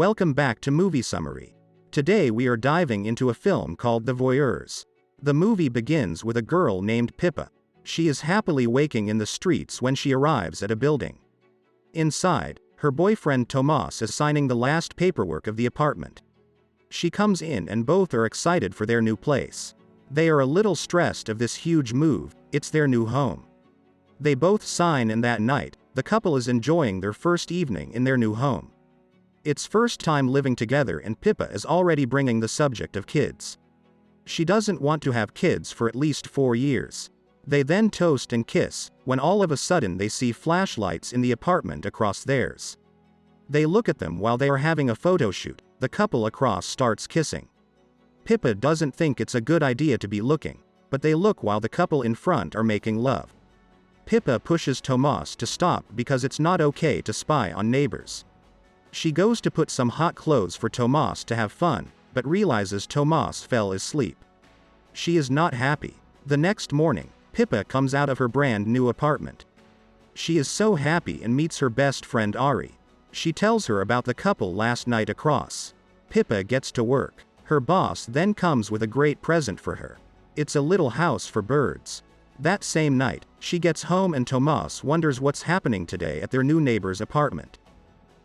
Welcome back to Movie Summary. Today we are diving into a film called The Voyeurs. The movie begins with a girl named Pippa. She is happily waking in the streets when she arrives at a building. Inside, her boyfriend Tomas is signing the last paperwork of the apartment. She comes in and both are excited for their new place. They are a little stressed of this huge move, it's their new home. They both sign and that night, the couple is enjoying their first evening in their new home. It's first time living together and Pippa is already bringing the subject of kids. She doesn't want to have kids for at least 4 years. They then toast and kiss, when all of a sudden they see flashlights in the apartment across theirs. They look at them while they are having a photo shoot. The couple across starts kissing. Pippa doesn't think it's a good idea to be looking, but they look while the couple in front are making love. Pippa pushes Tomas to stop because it's not okay to spy on neighbors. She goes to put some hot clothes for Tomas to have fun, but realizes Tomas fell asleep. She is not happy. The next morning, Pippa comes out of her brand new apartment. She is so happy and meets her best friend Ari. She tells her about the couple last night across. Pippa gets to work. Her boss then comes with a great present for her. It's a little house for birds. That same night, she gets home and Tomas wonders what's happening today at their new neighbor's apartment.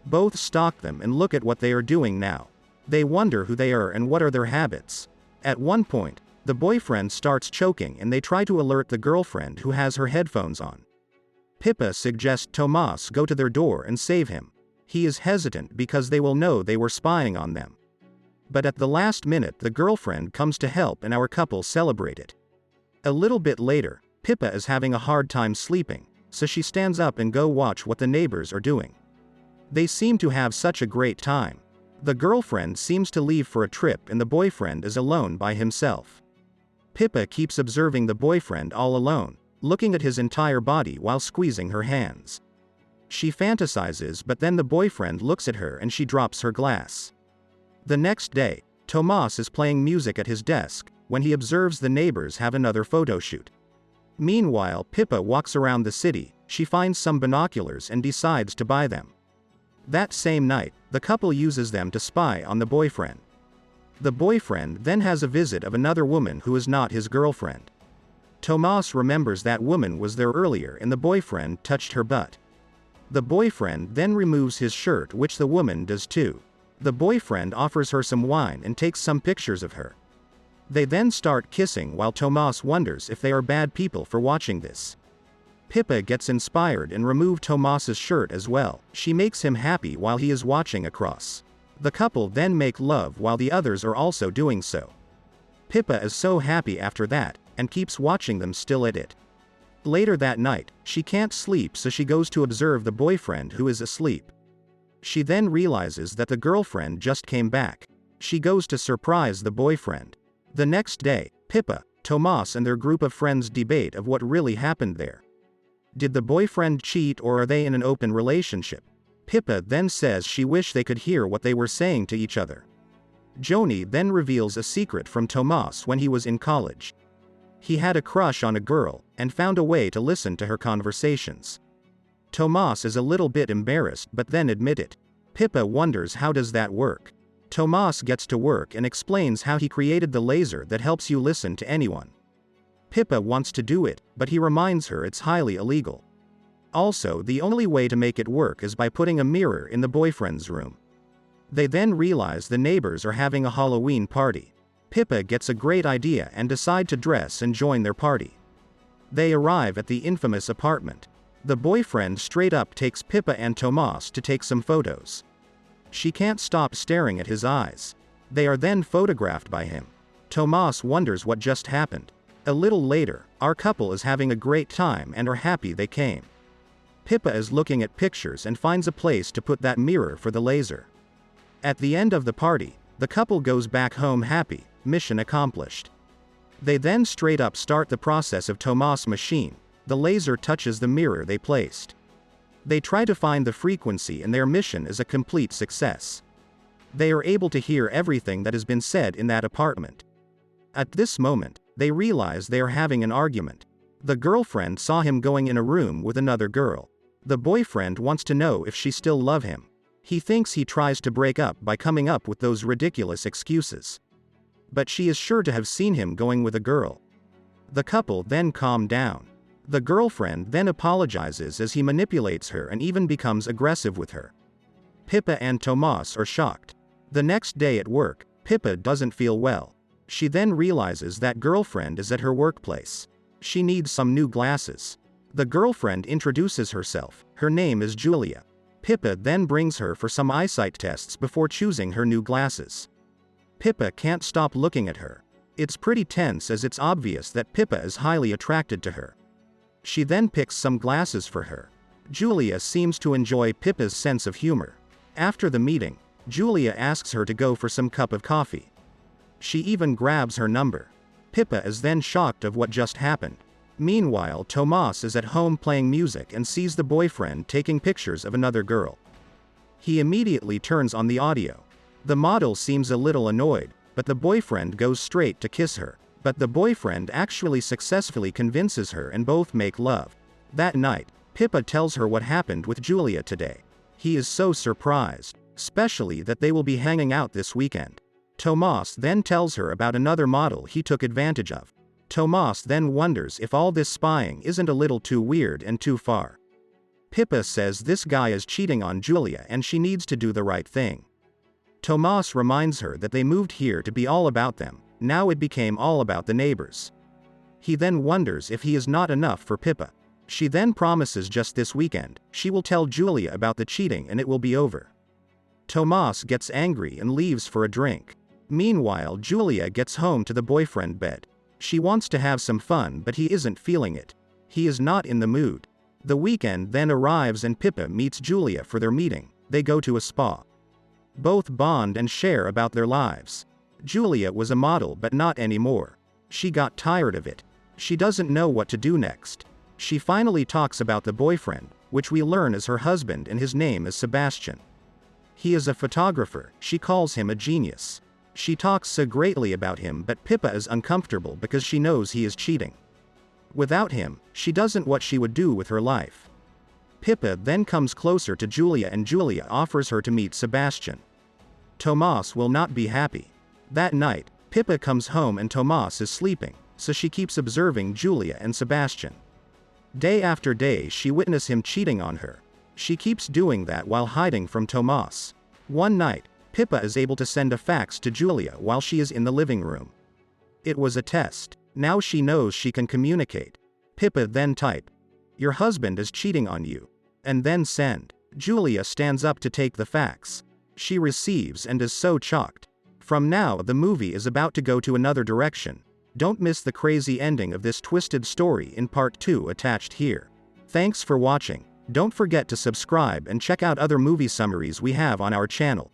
Both stalk them and look at what they are doing now. They wonder who they are and what are their habits. At one point, the boyfriend starts choking and they try to alert the girlfriend who has her headphones on. Pippa suggests Tomas go to their door and save him. He is hesitant because they will know they were spying on them. But at the last minute the girlfriend comes to help and our couple celebrate it. A little bit later, Pippa is having a hard time sleeping, so she stands up and go watch what the neighbors are doing. They seem to have such a great time. The girlfriend seems to leave for a trip and the boyfriend is alone by himself. Pippa keeps observing the boyfriend all alone, looking at his entire body while squeezing her hands. She fantasizes, but then the boyfriend looks at her and she drops her glass. The next day, Tomas is playing music at his desk, when he observes the neighbors have another photo shoot. Meanwhile, Pippa walks around the city. She finds some binoculars and decides to buy them. That same night, the couple uses them to spy on the boyfriend. The boyfriend then has a visit of another woman who is not his girlfriend. Tomas remembers that woman was there earlier and the boyfriend touched her butt. The boyfriend then removes his shirt, which the woman does too. The boyfriend offers her some wine and takes some pictures of her. They then start kissing while Tomas wonders if they are bad people for watching this. Pippa gets inspired and removes Tomas's shirt as well. She makes him happy while he is watching across. The couple then make love while the others are also doing so. Pippa is so happy after that, and keeps watching them still at it. Later that night, she can't sleep so she goes to observe the boyfriend who is asleep. She then realizes that the girlfriend just came back. She goes to surprise the boyfriend. The next day, Pippa, Tomas and their group of friends debate of what really happened there. Did the boyfriend cheat or are they in an open relationship? Pippa then says she wished they could hear what they were saying to each other. Joni then reveals a secret from Tomas when he was in college. He had a crush on a girl, and found a way to listen to her conversations. Tomas is a little bit embarrassed but then admit it. Pippa wonders how does that work. Tomas gets to work and explains how he created the laser that helps you listen to anyone. Pippa wants to do it, but he reminds her it's highly illegal. Also, the only way to make it work is by putting a mirror in the boyfriend's room. They then realize the neighbors are having a Halloween party. Pippa gets a great idea and decide to dress and join their party. They arrive at the infamous apartment. The boyfriend straight up takes Pippa and Tomas to take some photos. She can't stop staring at his eyes. They are then photographed by him. Tomas wonders what just happened. A little later, our couple is having a great time and are happy they came. Pippa is looking at pictures and finds a place to put that mirror for the laser. At the end of the party, the couple goes back home happy, mission accomplished. They then straight up start the process of Tomas' machine. The laser touches the mirror they placed. They try to find the frequency and their mission is a complete success. They are able to hear everything that has been said in that apartment. At this moment, they realize they are having an argument. The girlfriend saw him going in a room with another girl. The boyfriend wants to know if she still loves him. He thinks he tries to break up by coming up with those ridiculous excuses. But she is sure to have seen him going with a girl. The couple then calm down. The girlfriend then apologizes as he manipulates her and even becomes aggressive with her. Pippa and Tomas are shocked. The next day at work, Pippa doesn't feel well. She then realizes that girlfriend is at her workplace. She needs some new glasses. The girlfriend introduces herself. Her name is Julia. Pippa then brings her for some eyesight tests before choosing her new glasses. Pippa can't stop looking at her. It's pretty tense as it's obvious that Pippa is highly attracted to her. She then picks some glasses for her. Julia seems to enjoy Pippa's sense of humor. After the meeting, Julia asks her to go for some cup of coffee. She even grabs her number. Pippa is then shocked of what just happened. Meanwhile, Tomas is at home playing music and sees the boyfriend taking pictures of another girl. He immediately turns on the audio. The model seems a little annoyed, but the boyfriend goes straight to kiss her. But the boyfriend actually successfully convinces her and both make love. That night, Pippa tells her what happened with Julia today. He is so surprised, especially that they will be hanging out this weekend. Tomas then tells her about another model he took advantage of. Tomas then wonders if all this spying isn't a little too weird and too far. Pippa says this guy is cheating on Julia and she needs to do the right thing. Tomas reminds her that they moved here to be all about them. Now it became all about the neighbors. He then wonders if he is not enough for Pippa. She then promises just this weekend, she will tell Julia about the cheating and it will be over. Tomas gets angry and leaves for a drink. Meanwhile, Julia gets home to the boyfriend bed. She wants to have some fun but he isn't feeling it. He is not in the mood. The weekend then arrives and Pippa meets Julia for their meeting. They go to a spa. Both bond and share about their lives. Julia was a model but not anymore. She got tired of it. She doesn't know what to do next. She finally talks about the boyfriend, which we learn is her husband and his name is Sebastian. He is a photographer. She calls him a genius. She talks so greatly about him but Pippa is uncomfortable because she knows he is cheating. Without him, she doesn't what she would do with her life. Pippa then comes closer to Julia and Julia offers her to meet Sebastian. Tomas will not be happy. That night, Pippa comes home and Tomas is sleeping, so she keeps observing Julia and Sebastian. Day after day she witnesses him cheating on her. She keeps doing that while hiding from Tomas. One night, Pippa is able to send a fax to Julia while she is in the living room. It was a test. Now she knows she can communicate. Pippa then type, "Your husband is cheating on you," and then send. Julia stands up to take the fax. She receives and is so shocked. From now the movie is about to go to another direction. Don't miss the crazy ending of this twisted story in part 2 attached here. Thanks for watching. Don't forget to subscribe and check out other movie summaries we have on our channel.